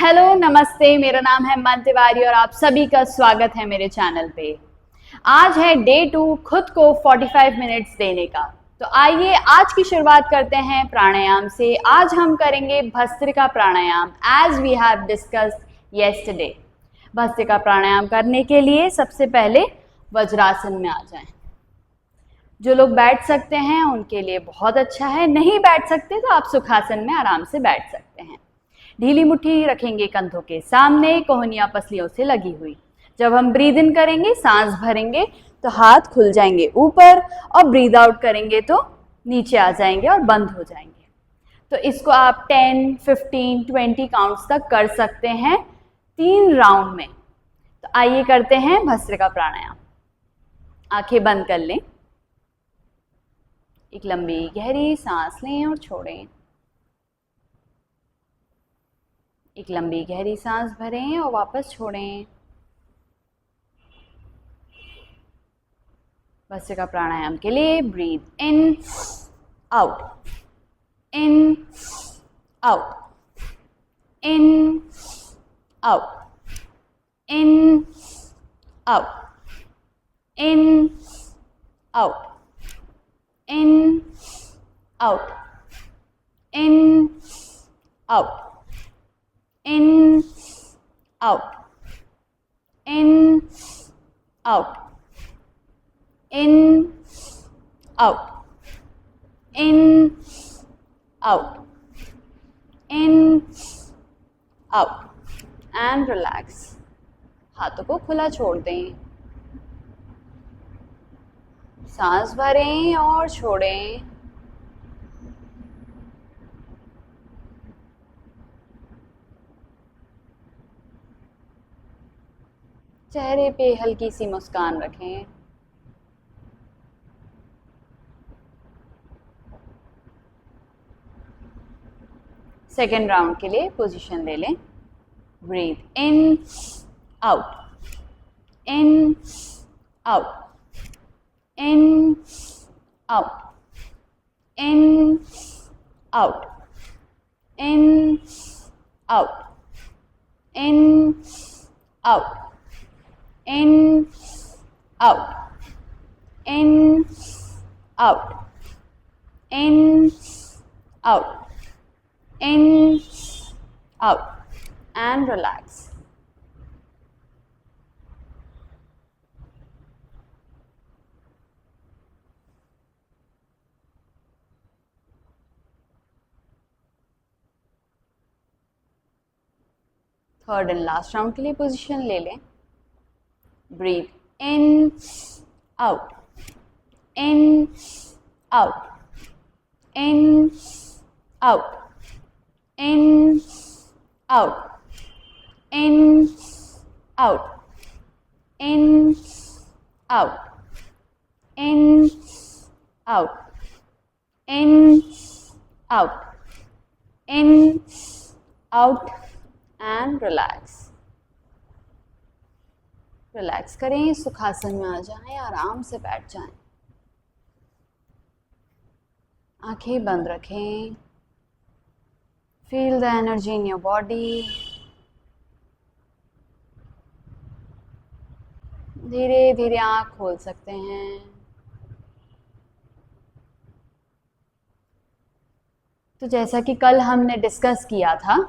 Hello नमस्ते, मेरा नाम है मन तिवारी और आप सभी का स्वागत है मेरे चैनल पे। आज है डे 2 खुद को 45 मिनट्स देने का। तो आइए आज की शुरुआत करते हैं प्राणायाम से। आज हम करेंगे Bhastrika pranayama as we have discussed yesterday. Bhastrika pranayama करने के लिए सबसे पहले वज्रासन में आ जाएं। जो लोग बैठ सकते हैं उनके लिए बहुत अच्छा है, नहीं बैठ सकते तो आप सुखासन में आराम से बैठ सकते हैं। ढीली मुट्ठी रखेंगे कंधों के सामने, कोहनियां पसलियों से लगी हुई। जब हम ब्रीद इन करेंगे, सांस भरेंगे तो हाथ खुल जाएंगे ऊपर और ब्रीद आउट करेंगे तो नीचे आ जाएंगे और बंद हो जाएंगे। तो इसको आप 10, 15, 20 काउंट्स तक कर सकते हैं 3 राउंड में। तो आइए करते हैं भस्त्रिका प्राणायाम। आंखें बंद कर लें, एक लंबी गहरी सांस लें और छोड़ें। एक लंबी गहरी सांस भरें और वापस छोड़ें। भस्त्रिका प्राणायाम के लिए breathe in, out, in, out, in, out, in, out, in, out, in, out, in, out, in, out, in, out, in, out, in, out, in, out, and relax. हाथों को खुला छोड़ दें, सांस भरें और छोड़ें। चेहरे पे हल्की सी मुस्कान रखें। सेकेंड राउंड के लिए पोजीशन ले लें। Breathe in, out, in, out, in, out, in, out, in, out, in, out, in, out, in, out, in, out, in, out, and relax. Third and last round के लिए पोजीशन ले लें। Breathe in, out, in, out, in, out, in, out, in, out, in, out, in, out, in, out, in, out, and relax. Relax करें, सुखासन में आ जाएं, आराम से बैठ जाएं। आंखें बंद रखें। Feel the energy in your body. धीरे धीरे आंख खोल सकते हैं। तो जैसा कि कल हमने डिस्कस किया था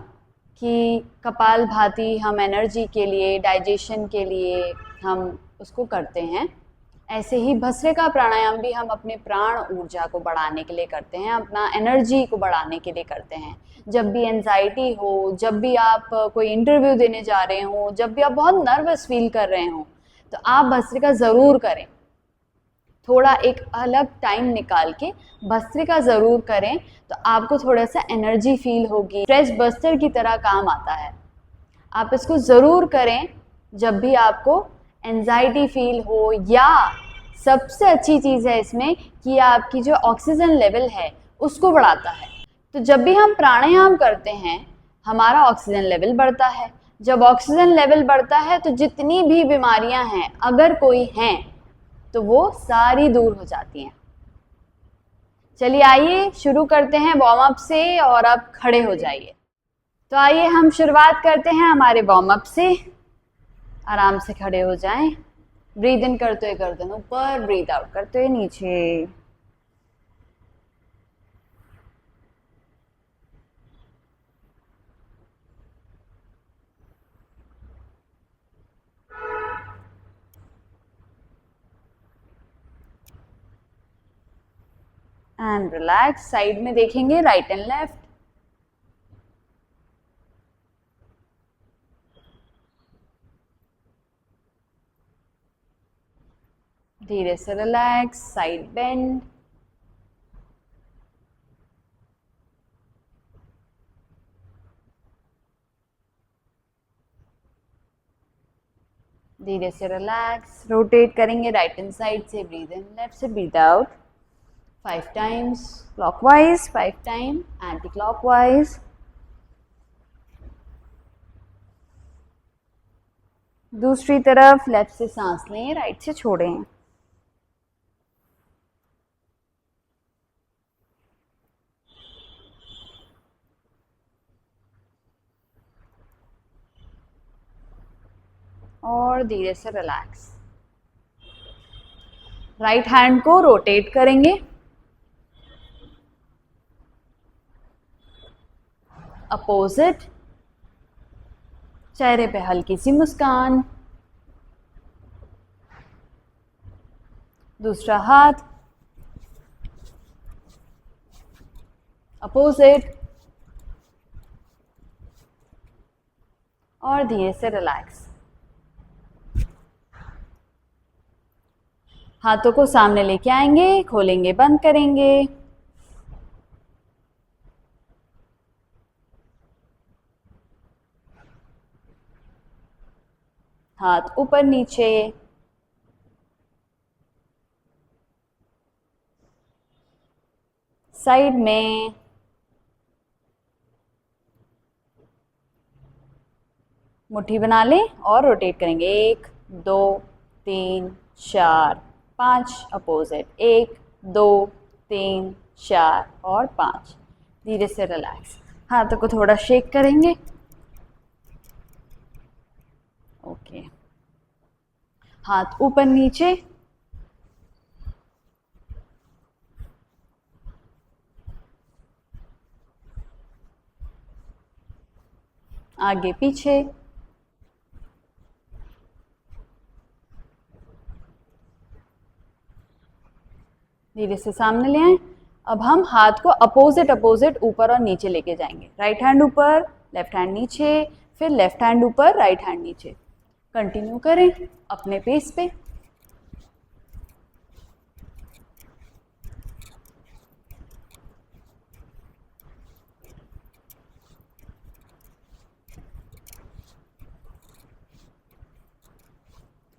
कि कपालभाति हम एनर्जी के लिए, डाइजेशन के लिए हम उसको करते हैं, ऐसे ही भस्त्रिका प्राणायाम भी हम अपने प्राण ऊर्जा को बढ़ाने के लिए करते हैं, अपना एनर्जी को बढ़ाने के लिए करते हैं। जब भी एंजाइटी हो, जब भी आप कोई इंटरव्यू देने जा रहे हो, जब भी आप बहुत नर्वस फील कर रहे हो, तो आप भस्त्रिका ज़रूर करें। थोड़ा एक अलग टाइम निकाल के भस्त्रिका ज़रूर करें, तो आपको थोड़ा सा एनर्जी फील होगी। स्ट्रेस बस्टर की तरह काम आता है। आप इसको ज़रूर करें जब भी आपको एंजाइटी फील हो, या सबसे अच्छी चीज़ है इसमें कि आपकी जो ऑक्सीजन लेवल है उसको बढ़ाता है। तो जब भी हम प्राणायाम करते हैं हमारा ऑक्सीजन लेवल बढ़ता है। जब ऑक्सीजन लेवल बढ़ता है तो जितनी भी बीमारियां हैं, अगर कोई हैं, तो वो सारी दूर हो जाती हैं। चलिए आइए शुरू करते हैं वार्म अप से, और अब खड़े हो जाइए। तो आइए हम शुरुआत करते हैं हमारे वार्म अप से। आराम से खड़े हो जाएं। ब्रीद इन करते हुए गर्दन ऊपर, ब्रीद आउट करते हुए नीचे। And relax. साइड में देखेंगे, राइट एंड लेफ्ट। धीरे से रिलैक्स, साइड बेंड। धीरे से रिलैक्स, रोटेट करेंगे राइट हैंड साइड से, ब्रीद इन, लेफ्ट से breathe out 5 times clockwise, 5 time anti clockwise. दूसरी तरफ लेफ्ट से सांस लें, राइट से छोड़ें। और धीरे से रिलैक्स। राइट हैंड को रोटेट करेंगे, अपोजिट। चेहरे पे हल्की सी मुस्कान। दूसरा हाथ अपोजिट। और धीरे से रिलैक्स। हाथों को सामने लेके आएंगे, खोलेंगे, बंद करेंगे। हाथ ऊपर नीचे। साइड में। मुट्ठी बना लें और रोटेट करेंगे। 1 2 3 4 5 अपोजिट। 1 2 3 4 और 5। धीरे से रिलैक्स। हाथों को थोड़ा शेक करेंगे। ओके। हाथ ऊपर नीचे। आगे पीछे। धीरे से सामने ले आए। अब हम हाथ को अपोजिट अपोजिट ऊपर और नीचे लेके जाएंगे। राइट हैंड ऊपर, लेफ्ट हैंड नीचे, फिर लेफ्ट हैंड ऊपर, राइट हैंड नीचे। कंटिन्यू करें अपने पेस पे।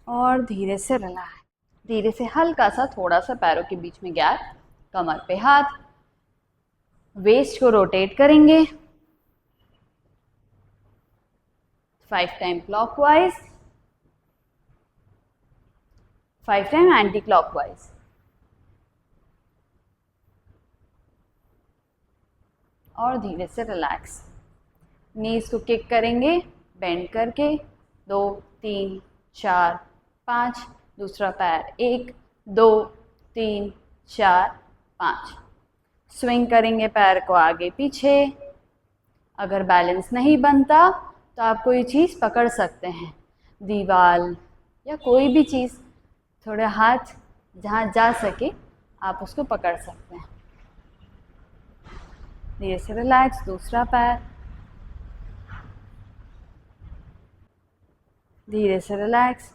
और धीरे से रिलैक्स। धीरे से हल्का सा, थोड़ा सा पैरों के बीच में गैप, कमर पे हाथ। वेस्ट को रोटेट करेंगे 5 time clockwise, 5 time anti clockwise. और धीरे से रिलैक्स। नीज को किक करेंगे बेंड करके। 2 3 4 5। दूसरा पैर 1 2 3 4 5। स्विंग करेंगे पैर को आगे पीछे। अगर बैलेंस नहीं बनता तो आप कोई चीज़ पकड़ सकते हैं, दीवार या कोई भी चीज़। थोड़े हाथ जहाँ जा सके आप उसको पकड़ सकते हैं। धीरे से रिलैक्स। दूसरा पैर। धीरे से रिलैक्स।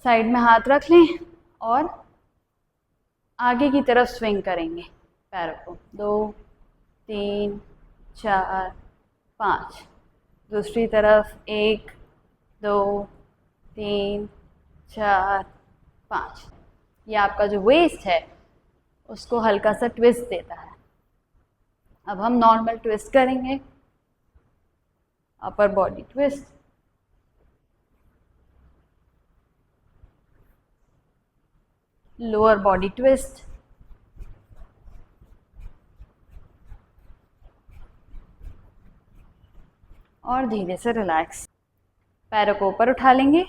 साइड में हाथ रख लें और आगे की तरफ स्विंग करेंगे पैरों को। 2 3 4 5। दूसरी तरफ 1 2 3 4 5। ये आपका जो वेस्ट है उसको हल्का सा ट्विस्ट देता है। अब हम नॉर्मल ट्विस्ट करेंगे। Upper body twist. Lower body twist. और धीरे से रिलैक्स। पैरों को ऊपर उठा लेंगे,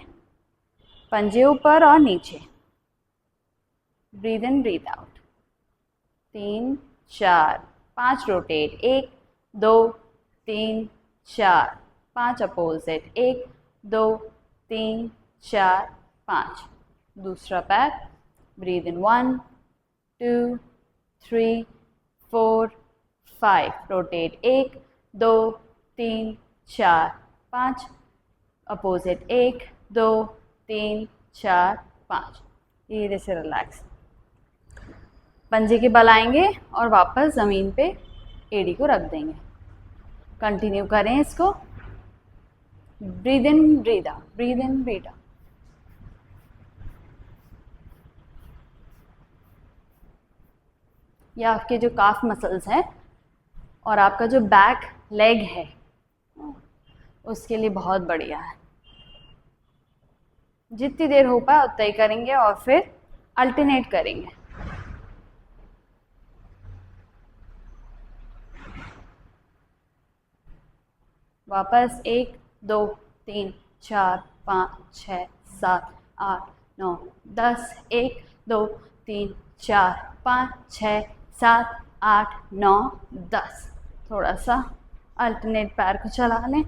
पंजे ऊपर और नीचे। Breathe in breathe out. 3 4 5 rotate. 1 2 3 4 5 opposite. 1 2 3 4 5। दूसरा पैर। Breathe in 1 2 3 4 5 rotate. 1 2 3 4 5 अपोजिट। 1 2 3 4 5। धीरे से रिलैक्स। पंजे के बल आएंगे और वापस ज़मीन पे एड़ी को रख देंगे। कंटिन्यू करें इसको। Breathe in breathe out, breathe in breathe out. ये आपके जो काफ मसल्स हैं और आपका जो बैक लेग है उसके लिए बहुत बढ़िया है। जितनी देर हो पाए उतना ही करेंगे और फिर अल्टरनेट करेंगे। वापस 1 2 3 4 5 6 7 8 9 10। 1 2 3 4 5 6 7 8 9 10। थोड़ा सा अल्टरनेट पैर को चला लें।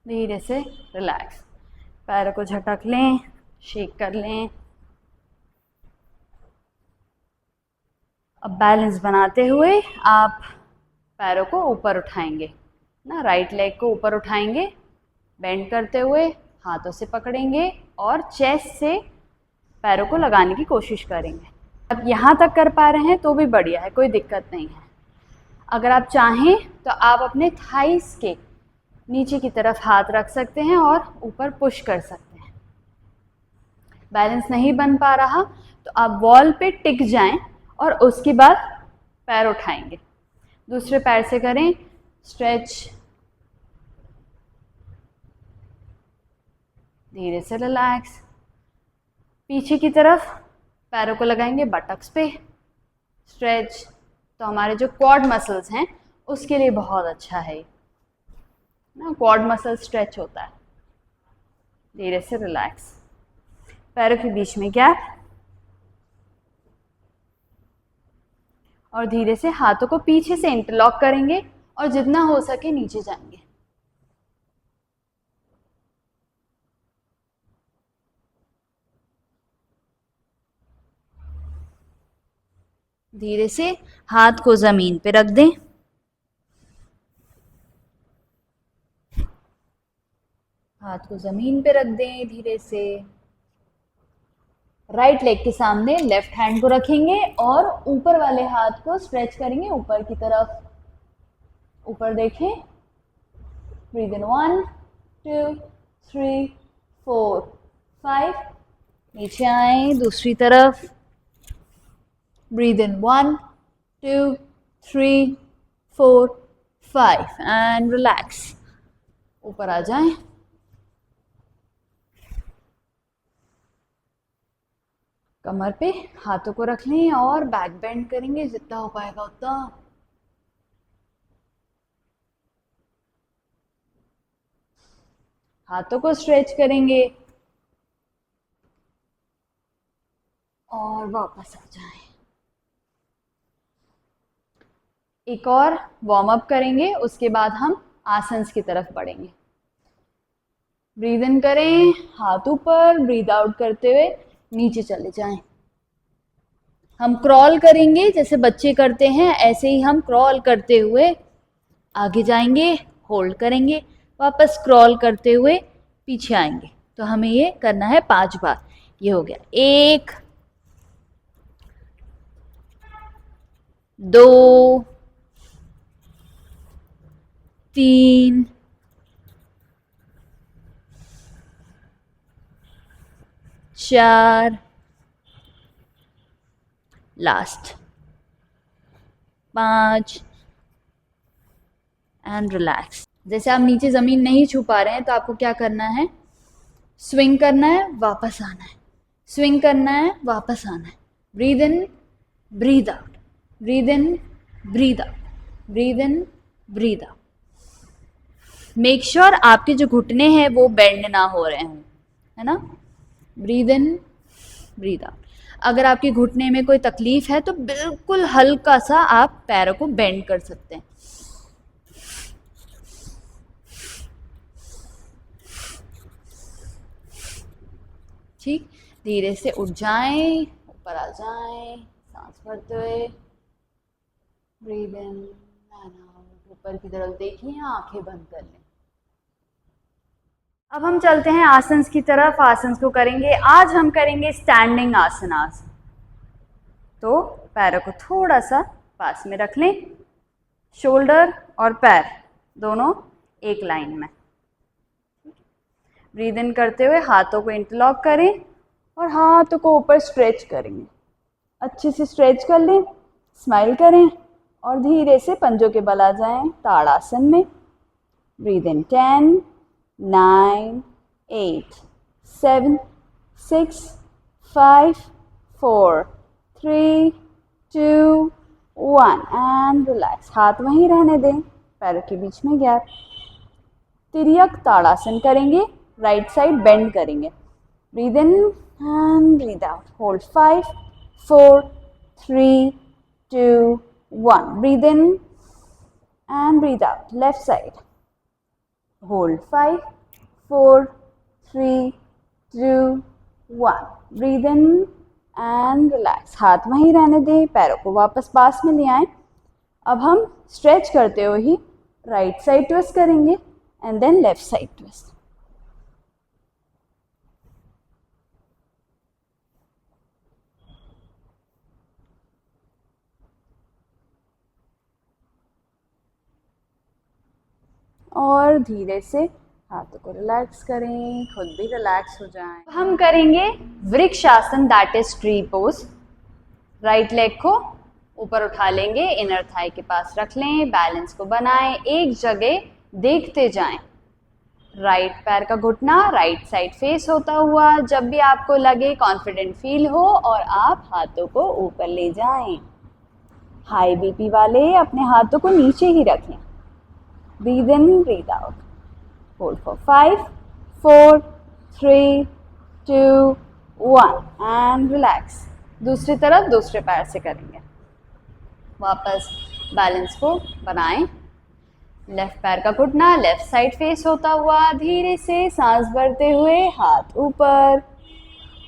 धीरे से रिलैक्स। पैरों को झटक लें, शेक कर लें। अब बैलेंस बनाते हुए आप पैरों को ऊपर उठाएंगे ना, राइट लेग को ऊपर उठाएंगे, बेंड करते हुए हाथों से पकड़ेंगे और चेस्ट से पैरों को लगाने की कोशिश करेंगे। अब यहाँ तक कर पा रहे हैं तो भी बढ़िया है, कोई दिक्कत नहीं है। अगर आप चाहें तो आप अपने थाइस के नीचे की तरफ हाथ रख सकते हैं और ऊपर पुश कर सकते हैं। बैलेंस नहीं बन पा रहा तो आप वॉल पे टिक जाएं और उसके बाद पैर उठाएंगे। दूसरे पैर से करें स्ट्रेच। धीरे से रिलैक्स। पीछे की तरफ पैरों को लगाएंगे बटक्स पे। स्ट्रेच। तो हमारे जो क्वाड मसल्स हैं उसके लिए बहुत अच्छा है ना, क्वाड मसल स्ट्रेच होता है। धीरे से रिलैक्स। पैरों के बीच में गैप और धीरे से हाथों को पीछे से इंटरलॉक करेंगे और जितना हो सके नीचे जाएंगे। धीरे से हाथ को जमीन पे रख दें। हाथ को जमीन पे रख दें। धीरे से राइट लेग के सामने लेफ्ट हैंड को रखेंगे और ऊपर वाले हाथ को स्ट्रेच करेंगे ऊपर की तरफ। ऊपर देखें। Breathe in 1 2 3 4 5। नीचे आए दूसरी तरफ। Breathe in 1 2 3 4 5 and relax. ऊपर आ जाएं। कमर पे हाथों को रख लें और बैक बेंड करेंगे जितना हो पाएगा उतना। हाथों को स्ट्रेच करेंगे और वापस आ जाएं। एक और वार्म अप करेंगे, उसके बाद हम आसन्स की तरफ बढ़ेंगे। ब्रीद इन करें, हाथ ऊपर, ब्रीद आउट करते हुए नीचे चले जाएं। हम क्रॉल करेंगे जैसे बच्चे करते हैं, ऐसे ही हम क्रॉल करते हुए आगे जाएंगे, होल्ड करेंगे, वापस क्रॉल करते हुए पीछे आएंगे। तो हमें ये करना है 5 बार। ये हो गया 1 2 3 4 लास्ट 5 एंड रिलैक्स। जैसे आप नीचे ज़मीन नहीं छू पा रहे हैं तो आपको क्या करना है, स्विंग करना है, वापस आना है, स्विंग करना है, वापस आना है। Breathe in breathe out, breathe in breathe out. Breathe in, breathe out. Make sure आपके जो घुटने हैं वो बेंड ना हो रहे हों, है ना। Breathe in, breathe out. अगर आपके घुटने में कोई तकलीफ है तो बिल्कुल हल्का सा आप पैरों को बेंड कर सकते हैं। ठीक, धीरे से उठ जाएं, ऊपर आ जाएं, सांस भरते हुए। Breathe in and out. ऊपर की तरफ देखिए, आंखें बंद कर लें। अब हम चलते हैं आसन्स की तरफ। आसन्स को करेंगे, आज हम करेंगे स्टैंडिंग आसनास। तो पैरों को थोड़ा सा पास में रख लें, शोल्डर और पैर दोनों एक लाइन में। ब्रीद इन करते हुए हाथों को इंटरलॉक करें और हाथों को ऊपर स्ट्रेच करेंगे। अच्छे से स्ट्रेच कर लें, स्माइल करें और धीरे से पंजों के बल आ जाएं ताड़ासन में। Breathe in 10, 9, 8, 7, 6, 5, 4, 3, 2, 1 and relax. हाथ वहीं रहने दें, पैरों के बीच में गैप। तिर्यक ताड़ासन करेंगे, राइट साइड बेंड करेंगे। Breathe in and breathe out. Hold 5, 4, 3, 2, 1। Breathe in and breathe out. Left side. Hold 5, 4, 3, 2, 1। Breathe in and relax. हाथ वहीं रहने दें, पैरों को वापस पास में ले आएं। अब हम स्ट्रेच करते हुए ही राइट साइड ट्विस्ट करेंगे and then left side twist. और धीरे से हाथों को रिलैक्स करें, खुद भी रिलैक्स हो जाएं। हम करेंगे vrikshasana, that is tree pose. Right leg को ऊपर उठा लेंगे, इनर थाई के पास रख लें, बैलेंस को बनाएं, एक जगह देखते जाएं। राइट पैर का घुटना राइट साइड फेस होता हुआ। जब भी आपको लगे, कॉन्फिडेंट फील हो और आप हाथों को ऊपर ले जाएं। हाई बीपी वाले अपने हाथों को नीचे ही रखें। Breathe in, breathe out. Hold for 5, 4, 3, 2, 1 and relax. दूसरी तरफ दूसरे पैर से करेंगे। वापस बैलेंस को बनाएं। लेफ्ट पैर का घुटना लेफ्ट साइड फेस होता हुआ, धीरे से सांस भरते हुए हाथ ऊपर।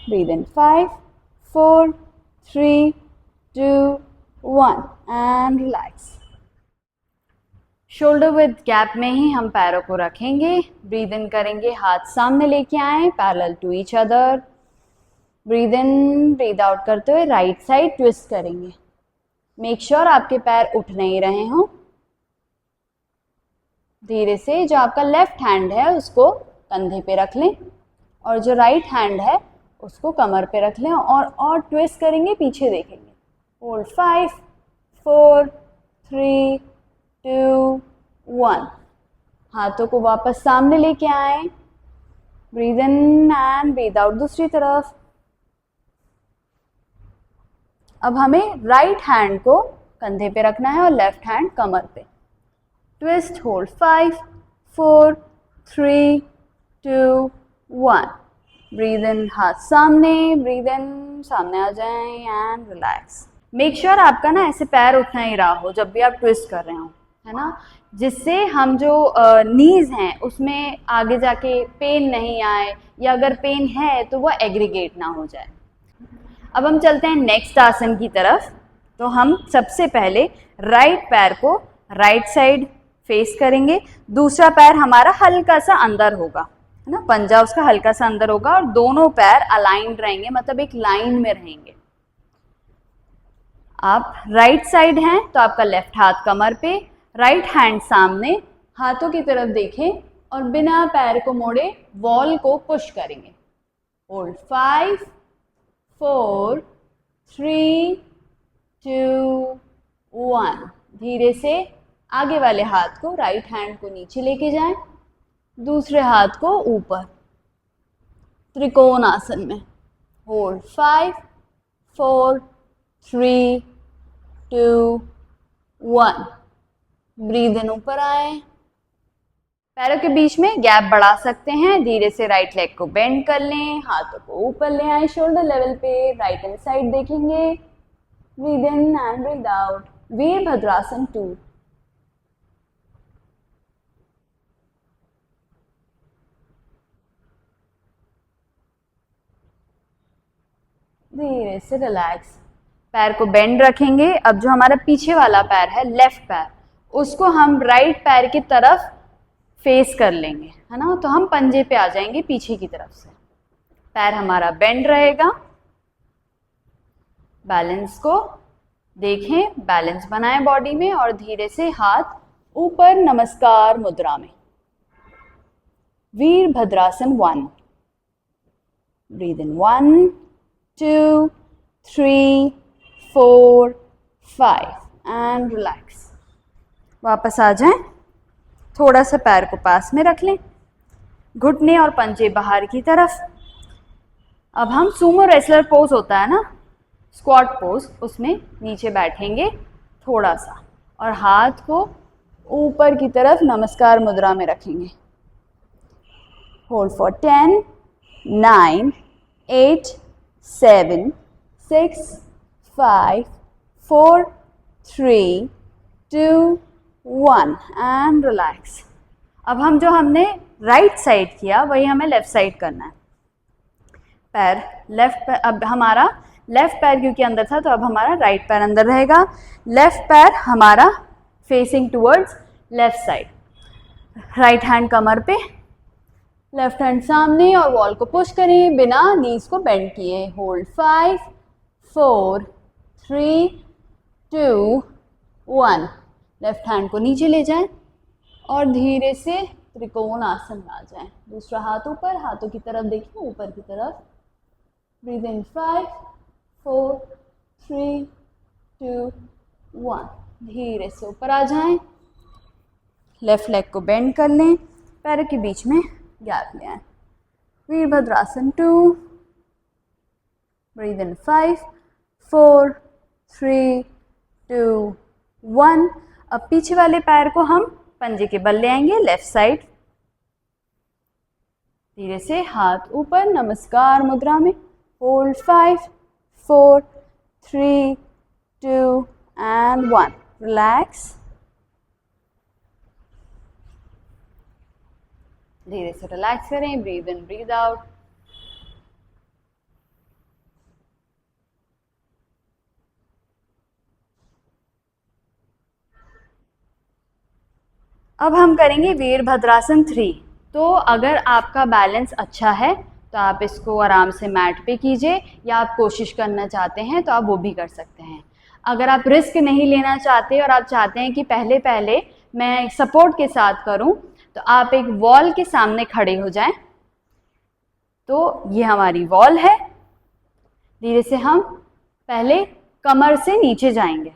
Breathe in 5, 4, 3, 2, 1 and relax. Shoulder with gap में ही हम पैरों को रखेंगे। ब्रीद इन करेंगे, हाथ सामने लेके आएं, parallel to each other. Breathe in, breathe out करते हुए राइट साइड ट्विस्ट करेंगे। मेक श्योर आपके पैर उठ नहीं रहे हों। धीरे से जो आपका लेफ्ट हैंड है उसको कंधे पे रख लें और जो राइट हैंड है उसको कमर पे रख लें और ट्विस्ट करेंगे, पीछे देखेंगे। होल्ड 5, 4, 3, 2, 1। हाथों को वापस सामने लेके आए। Breathe in and breathe out दूसरी तरफ। अब हमें राइट हैंड को कंधे पे रखना है और लेफ्ट हैंड कमर पे। Twist, hold 5, 4, 3, 2, 1। ब्रीद इन, हाथ सामने, ब्रीद इन, सामने आ जाएं एंड रिलैक्स। मेक श्योर आपका ना ऐसे पैर उठना ही रहा हो जब भी आप ट्विस्ट कर रहे हो, है ना, जिससे हम जो नीज हैं उसमें आगे जाके पेन नहीं आए, या अगर पेन है तो वो एग्रीगेट ना हो जाए। अब हम चलते हैं नेक्स्ट आसन की तरफ। तो हम सबसे पहले राइट पैर को राइट साइड फेस करेंगे, दूसरा पैर हमारा हल्का सा अंदर होगा, है ना, पंजा उसका हल्का सा अंदर होगा और दोनों पैर अलाइंड रहेंगे, मतलब एक लाइन में रहेंगे। आप राइट साइड हैं तो आपका लेफ्ट हाथ कमर पे, राइट हैंड सामने, हाथों की तरफ देखें और बिना पैर को मोड़े वॉल को पुश करेंगे। होल्ड 5, 4, 3, 2, 1। धीरे से आगे वाले हाथ को, राइट हैंड को नीचे लेके जाएं, दूसरे हाथ को ऊपर त्रिकोण आसन में। होल्ड 5, 4, 3, 2, 1। ब्रीद इन, ऊपर आए, पैरों के बीच में गैप बढ़ा सकते हैं। धीरे से राइट लेग को बेंड कर लें, हाथों को ऊपर ले आए शोल्डर लेवल पे, राइट हैंड साइड देखेंगे, breathe in and breathe out, Virabhadrasana 2। धीरे से रिलैक्स, पैर को बेंड रखेंगे। अब जो हमारा पीछे वाला पैर है, लेफ्ट पैर, उसको हम राइट पैर की तरफ फेस कर लेंगे, है ना। तो हम पंजे पे आ जाएंगे पीछे की तरफ से, पैर हमारा बेंड रहेगा। बैलेंस को देखें, बैलेंस बनाएं बॉडी में, और धीरे से हाथ ऊपर नमस्कार मुद्रा में, Virabhadrasana 1। Breathe in 1 2 3 4 5 and relax. वापस आ जाएं, थोड़ा सा पैर को पास में रख लें, घुटने और पंजे बाहर की तरफ। अब हम सूमो रेसलर पोज होता है ना, स्क्वाट पोज, उसमें नीचे बैठेंगे थोड़ा सा, और हाथ को ऊपर की तरफ नमस्कार मुद्रा में रखेंगे। Hold for 10 9 8 7 6 5 4 3 2 1 and relax. अब हम जो हमने राइट साइड किया वही हमें लेफ्ट साइड करना है। पैर लेफ्ट पैर, अब हमारा लेफ्ट पैर क्योंकि अंदर था तो अब हमारा राइट पैर अंदर रहेगा। लेफ्ट पैर हमारा facing towards left side, right hand कमर पे, लेफ्ट हैंड सामने, और वॉल को पुश करें बिना नीज को बेंड किए। होल्ड 5 4 3 2 1। लेफ्ट हैंड को नीचे ले जाएं और धीरे से त्रिकोण आसन में आ जाएं। दूसरा हाथ ऊपर, हाथों की तरफ देखिए, ऊपर की तरफ। Breathe in 5 4 3 2 1। धीरे से ऊपर आ जाएं, लेफ्ट लेग को बेंड कर लें, पैरों के बीच में गैप ले आए, वीरभद्रासन 2। Breathe in 5 4 3 2 1। अब पीछे वाले पैर को हम पंजे के बल ले आएंगे लेफ्ट साइड। धीरे से हाथ ऊपर नमस्कार मुद्रा में। Hold 5 4 3 2 and 1। रिलैक्स। धीरे से रिलैक्स करें, ब्रीद इन ब्रीद आउट। अब हम करेंगे वीरभद्रासन 3। तो अगर आपका बैलेंस अच्छा है तो आप इसको आराम से मैट पे कीजिए, या आप कोशिश करना चाहते हैं तो आप वो भी कर सकते हैं। अगर आप रिस्क नहीं लेना चाहते और आप चाहते हैं कि पहले पहले मैं सपोर्ट के साथ करूं, तो आप एक वॉल के सामने खड़े हो जाएं। तो ये हमारी वॉल है। धीरे से हम पहले कमर से नीचे जाएंगे,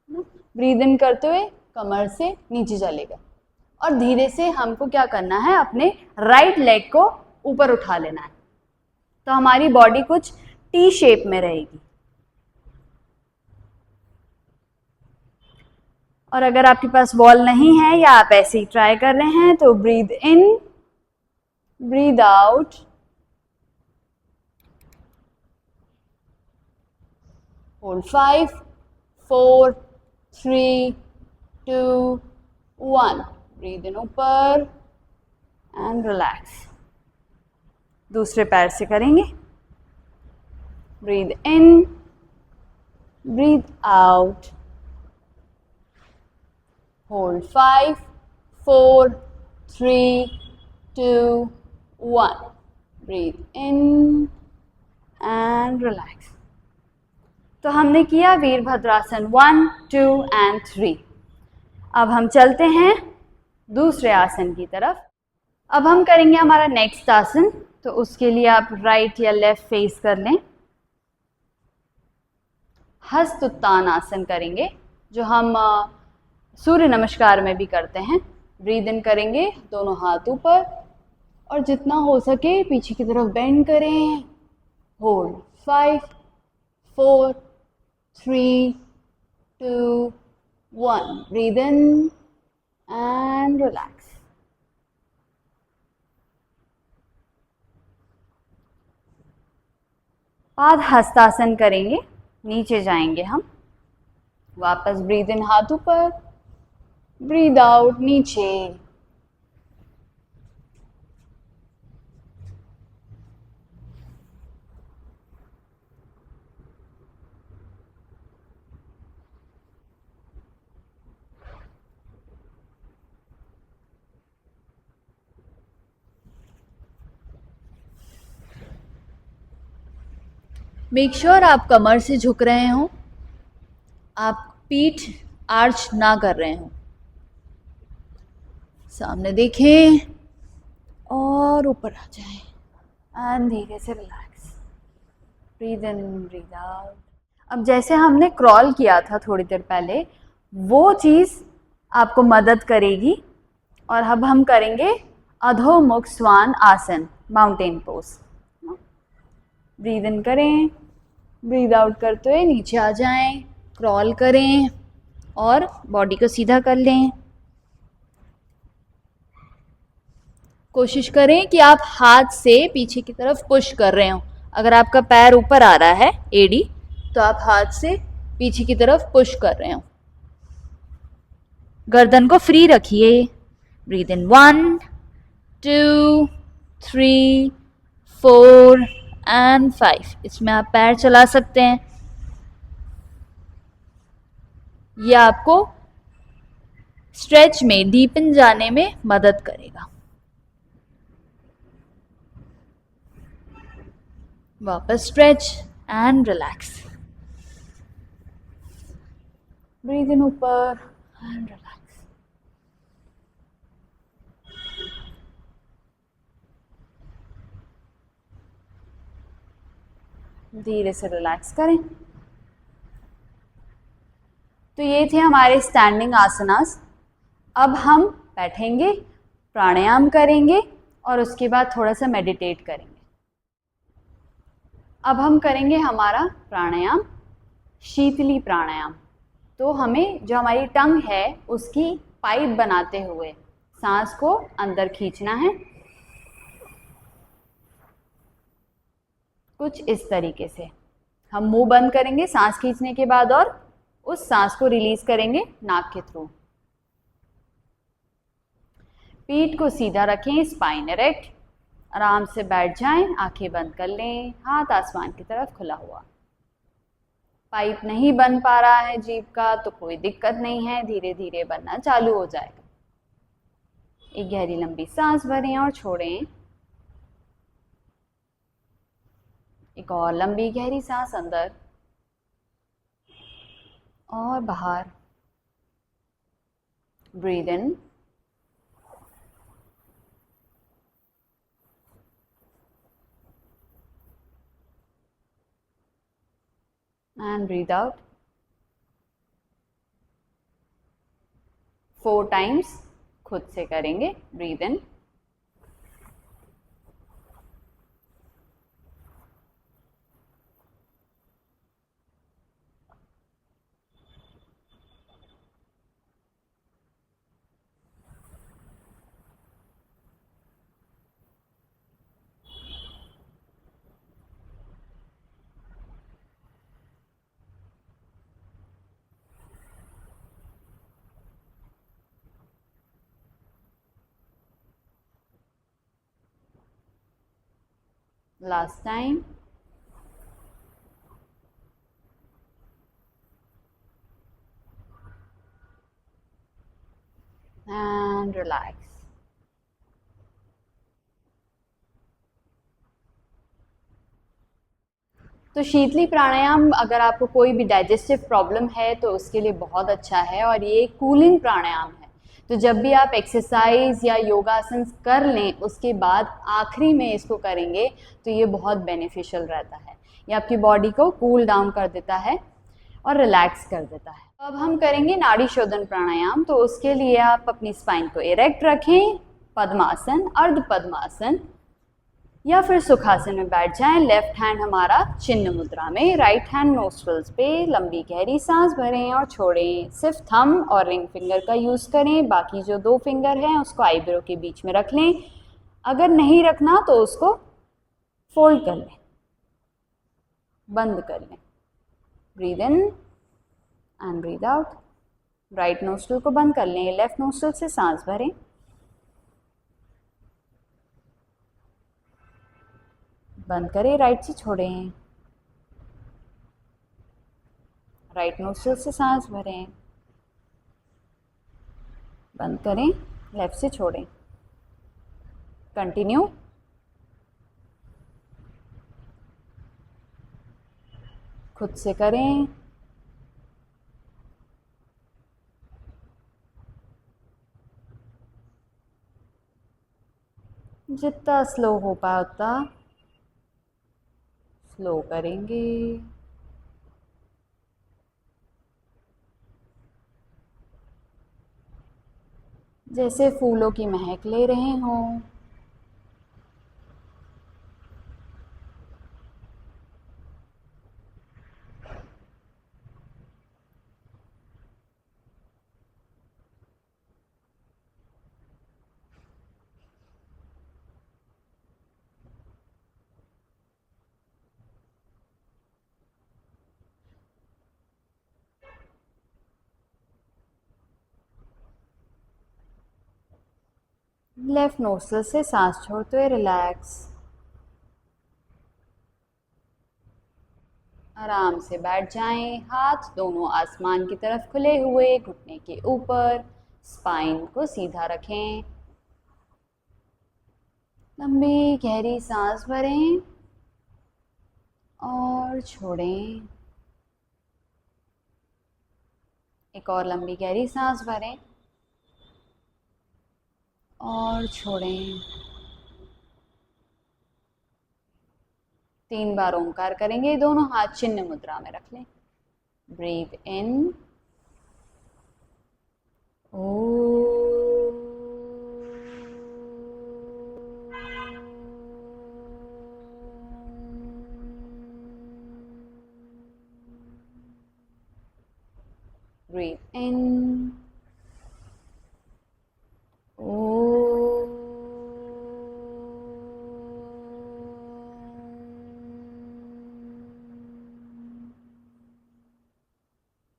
ब्रीद इन करते हुए कमर से नीचे चलेगा, और धीरे से हमको क्या करना है, अपने राइट लेग को ऊपर उठा लेना है। तो हमारी बॉडी कुछ टी शेप में रहेगी। और अगर आपके पास वॉल नहीं है या आप ऐसे ही ट्राई कर रहे हैं तो breathe in breathe out. Hold 5 4 3 2 1। Breathe in ऊपर एंड रिलैक्स। दूसरे पैर से करेंगे। Breathe in breathe out. Hold 5 4 3 2 1। Breathe in and relax. तो हमने किया वीरभद्रासन 1 2 एंड 3। अब हम चलते हैं दूसरे आसन की तरफ। अब हम करेंगे हमारा नेक्स्ट आसन। तो उसके लिए आप राइट या लेफ्ट फेस कर लें। हस्त उत्तान आसन करेंगे, जो हम सूर्य नमस्कार में भी करते हैं। ब्रीद इन करेंगे, दोनों हाथ ऊपर, और जितना हो सके पीछे की तरफ बेंड करें। होल्ड 5 4 3 2 1। Breathe in relax. पाद हस्तासन करेंगे, नीचे जाएंगे हम। वापस ब्रीद इन हाथ ऊपर, ब्रीद आउट नीचे। मेक श्योर आप कमर से झुक रहे हो, आप पीठ आर्च ना कर रहे हो। सामने देखें और ऊपर आ जाएं एंड धीरे से relax. Breathe in, breathe out. अब जैसे हमने क्रॉल किया था थोड़ी देर पहले, वो चीज़ आपको मदद करेगी। और अब हम करेंगे अधोमुख स्वान आसन, माउंटेन पोज। ब्रीद इन करें, ब्रीद आउट करते हुए नीचे आ जाएं, क्रॉल करें और बॉडी को सीधा कर लें। कोशिश करें कि आप हाथ से पीछे की तरफ पुश कर रहे हो। अगर आपका पैर ऊपर आ रहा है, एडी, तो आप हाथ से पीछे की तरफ पुश कर रहे हो। गर्दन को फ्री रखिए। Breathe in 1 2 3 4 and 5। इसमें आप पैर चला सकते हैं। यह आपको स्ट्रेच में, डीपन जाने में मदद करेगा। वापस stretch and relax. Breathe in ऊपर एंड रिलैक्स। धीरे से रिलैक्स करें। तो ये थे हमारे स्टैंडिंग आसनास। अब हम बैठेंगे, प्राणायाम करेंगे और उसके बाद थोड़ा सा मेडिटेट करेंगे। अब हम करेंगे हमारा प्राणायाम, शीतली प्राणायाम। तो हमें जो हमारी टंग है उसकी पाइप बनाते हुए सांस को अंदर खींचना है, कुछ इस तरीके से। हम मुंह बंद करेंगे सांस खींचने के बाद और उस सांस को रिलीज करेंगे नाक के थ्रू। पीठ को सीधा रखें, स्पाइन इरेक्ट। आराम से बैठ जाएं, आंखें बंद कर लें, हाथ आसमान की तरफ खुला हुआ। पाइप नहीं बन पा रहा है जीभ का तो कोई दिक्कत नहीं है, धीरे धीरे बनना चालू हो जाएगा। एक गहरी लंबी सांस भरें और छोड़ें। एक और लंबी गहरी सांस अंदर और बाहर। Breathe in and breathe out 4 times खुद से करेंगे। Breathe in, last time. And relax. तो शीतली प्राणायाम अगर आपको कोई भी डाइजेस्टिव प्रॉब्लम है तो उसके लिए बहुत अच्छा है और ये कूलिंग प्राणायाम है। तो जब भी आप एक्सरसाइज या योगासन कर लें उसके बाद आखिरी में इसको करेंगे तो ये बहुत बेनिफिशियल रहता है। ये आपकी बॉडी को कूल डाउन कर देता है और रिलैक्स कर देता है। अब हम करेंगे नाड़ी शोधन प्राणायाम। तो उसके लिए आप अपनी स्पाइन को इरेक्ट रखें, पद्मासन, अर्ध पद्मासन, या फिर सुखासन में बैठ जाएं। लेफ्ट हैंड हमारा चिन्ह मुद्रा में, राइट हैंड नोस्ट्रल्स पे, लंबी गहरी सांस भरें और छोड़ें। सिर्फ थंब और रिंग फिंगर का यूज़ करें, बाकी जो 2 फिंगर हैं उसको आईब्रो के बीच में रख लें। अगर नहीं रखना तो उसको फोल्ड कर लें, बंद कर लें। Breathe in and breathe out. Right nostril को बंद कर लें, लेफ्ट नोस्ट्रल से सांस भरें, बंद करें, राइट से छोड़ें। राइट नोस्ट्रल से सांस भरें, बंद करें, लेफ्ट से छोड़ें। कंटिन्यू। खुद से करें। जितना स्लो हो पाए उतना स्लो करेंगे। जैसे फूलों की महक ले रहे हों। लेफ्ट नोस्ट्रल से सांस छोड़ते हुए रिलैक्स। आराम से बैठ जाएं, हाथ दोनों आसमान की तरफ खुले हुए, घुटने के ऊपर, स्पाइन को सीधा रखें। लंबी गहरी सांस भरें और छोड़ें। एक और लंबी गहरी सांस भरें और छोड़ें। 3 बार ओंकार करेंगे, दोनों हाथ चिन्ह मुद्रा में रख लें। ब्रीथ इन, ओ। Breathe in.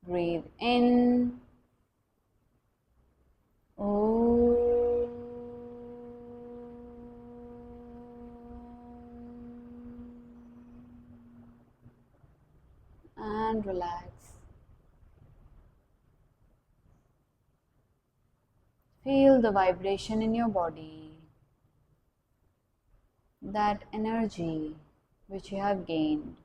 Breathe in. And relax. Feel the vibration in your body, that energy which you have gained.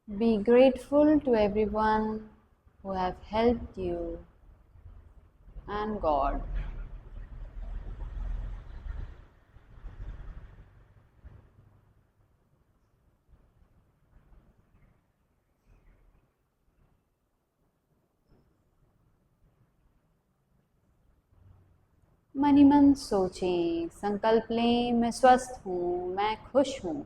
Be grateful to everyone who have helped you and God. मन ही मन सोचें, संकल्प लें, मैं स्वस्थ हूँ, मैं खुश हूँ,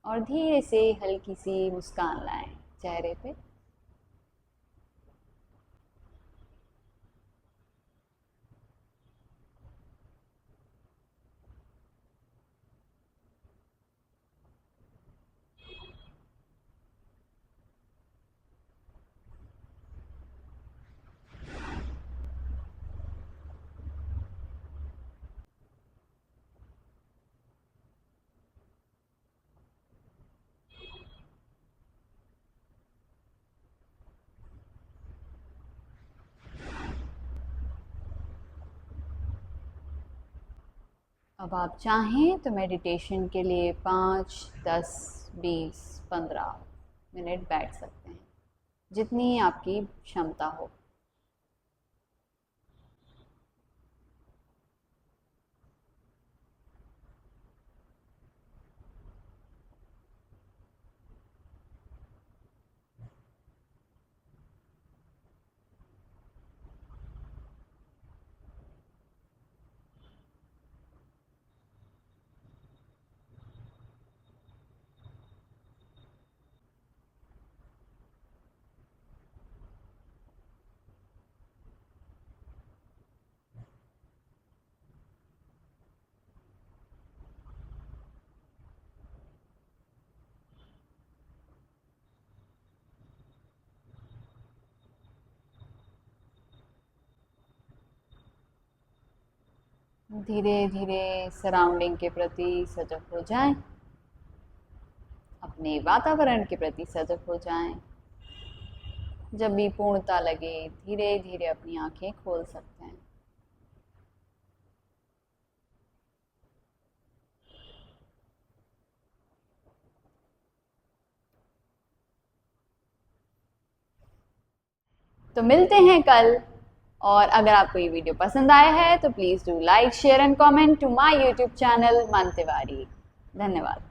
और धीरे से हल्की सी मुस्कान लाएं चेहरे पे। अब आप चाहें तो मेडिटेशन के लिए 5, 10, 20, 15 मिनट बैठ सकते हैं, जितनी आपकी क्षमता हो। धीरे धीरे सराउंडिंग के प्रति सजग हो जाएं, अपने वातावरण के प्रति सजग हो जाएं। जब भी पूर्णता लगे धीरे धीरे अपनी आंखें खोल सकते हैं। तो मिलते हैं कल। और अगर आपको ये वीडियो पसंद आया है तो please do like share and comment to my YouTube channel Man Tiwari. धन्यवाद।